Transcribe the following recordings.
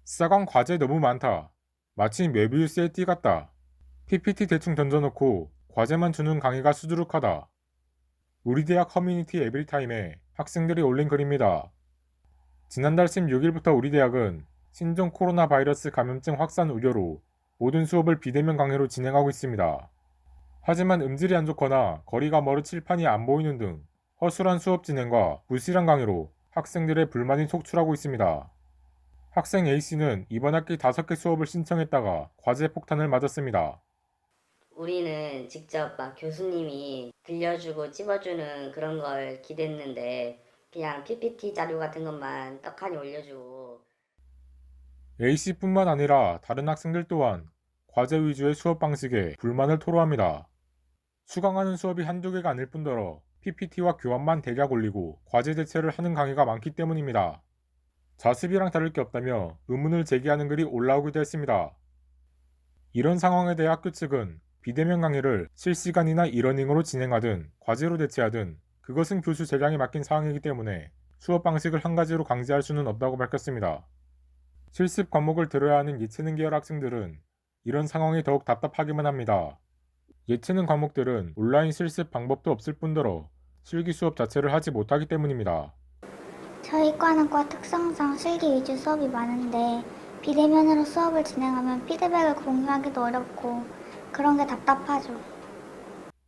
싸강 과제 너무 많다. 마치 메비우스의 띠 같다. PPT 대충 던져놓고 과제만 주는 강의가 수두룩하다. 우리 대학 커뮤니티 에브리타임에 학생들이 올린 글입니다. 지난달 16일부터 우리 대학은 신종 코로나 바이러스 감염증 확산 우려로 모든 수업을 비대면 강의로 진행하고 있습니다. 하지만 음질이 안 좋거나 거리가 멀어 칠판이 안 보이는 등 허술한 수업 진행과 불실한 강의로 학생들의 불만이 속출하고 있습니다. 학생 A씨는 이번 학기 5개 수업을 신청했다가 과제 폭탄을 맞았습니다. 우리는 직접 막 교수님이 들려주고 찝어주는 그런 걸 기대했는데 그냥 PPT 자료 같은 것만 떡하니 올려주고. A씨뿐만 아니라 다른 학생들 또한 과제 위주의 수업 방식에 불만을 토로합니다. 수강하는 수업이 한두 개가 아닐 뿐더러 PPT와 교환만 대략 올리고 과제 대체를 하는 강의가 많기 때문입니다. 자습이랑 다를 게 없다며 의문을 제기하는 글이 올라오기도 했습니다. 이런 상황에 대해 학교 측은 비대면 강의를 실시간이나 이러닝으로 진행하든 과제로 대체하든 그것은 교수 재량에 맡긴 사항이기 때문에 수업 방식을 한 가지로 강제할 수는 없다고 밝혔습니다. 실습 과목을 들어야 하는 예체능 계열 학생들은 이런 상황이 더욱 답답하기만 합니다. 예체능 과목들은 온라인 실습 방법도 없을 뿐더러 실기 수업 자체를 하지 못하기 때문입니다. 저희 과는 과 특성상 실기 위주 수업이 많은데 비대면으로 수업을 진행하면 피드백을 공유하기도 어렵고 그런 게 답답하죠.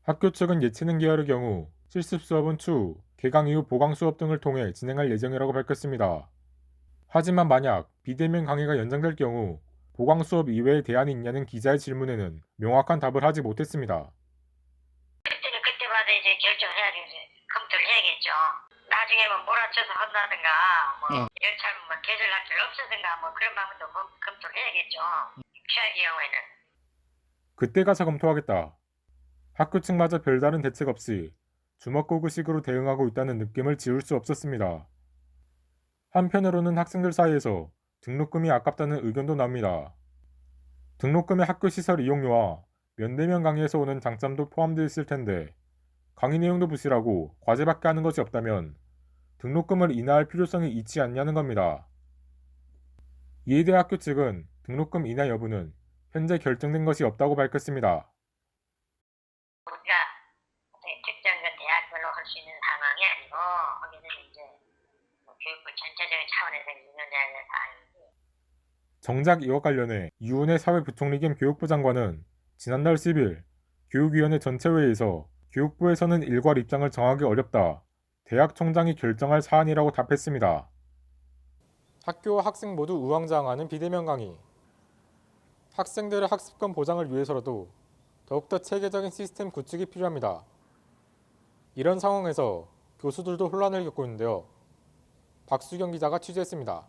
학교 측은 예체능 계열의 경우 실습 수업은 추후, 개강 이후 보강 수업 등을 통해 진행할 예정이라고 밝혔습니다. 하지만 만약 비대면 강의가 연장될 경우 보강 수업 이외에 대안이 있냐는 기자의 질문에는 명확한 답을 하지 못했습니다. 그때는 그때마다 이제 결정해야지 검토를 해야겠죠. 나중에 뭐 몰아쳐서 한다든가 열차 뭐 계절할 필요 없어든가 뭐 그런 방법도 검토를 해야겠죠. 최악의 경우에는. 그때 가서 검토하겠다. 학교 측마저 별다른 대책 없이 주먹구구식으로 대응하고 있다는 느낌을 지울 수 없었습니다. 한편으로는 학생들 사이에서 등록금이 아깝다는 의견도 나옵니다. 등록금의 학교 시설 이용료와 면대면 강의에서 오는 장점도 포함되어 있을 텐데 강의 내용도 부실하고 과제밖에 하는 것이 없다면 등록금을 인하할 필요성이 있지 않냐는 겁니다. 이에 대해 학교 측은 등록금 인하 여부는 현재 결정된 것이 없다고 밝혔습니다. 우리가 특정 그 대학별로 할 수 있는 상황이 아니고 거기는 이제 교육부 전체적인 차원에서 운영돼야 될 사안이지. 정작 이와 관련해 이훈혜 사회부총리 겸 교육부 장관은 지난달 10일 교육위원회 전체회의에서 교육부에서는 일괄 입장을 정하기 어렵다. 대학 총장이 결정할 사안이라고 답했습니다. 학교와 학생 모두 우왕좌왕하는 비대면 강의. 학생들의 학습권 보장을 위해서라도 더욱더 체계적인 시스템 구축이 필요합니다. 이런 상황에서 교수들도 혼란을 겪고 있는데요. 박수경 기자가 취재했습니다.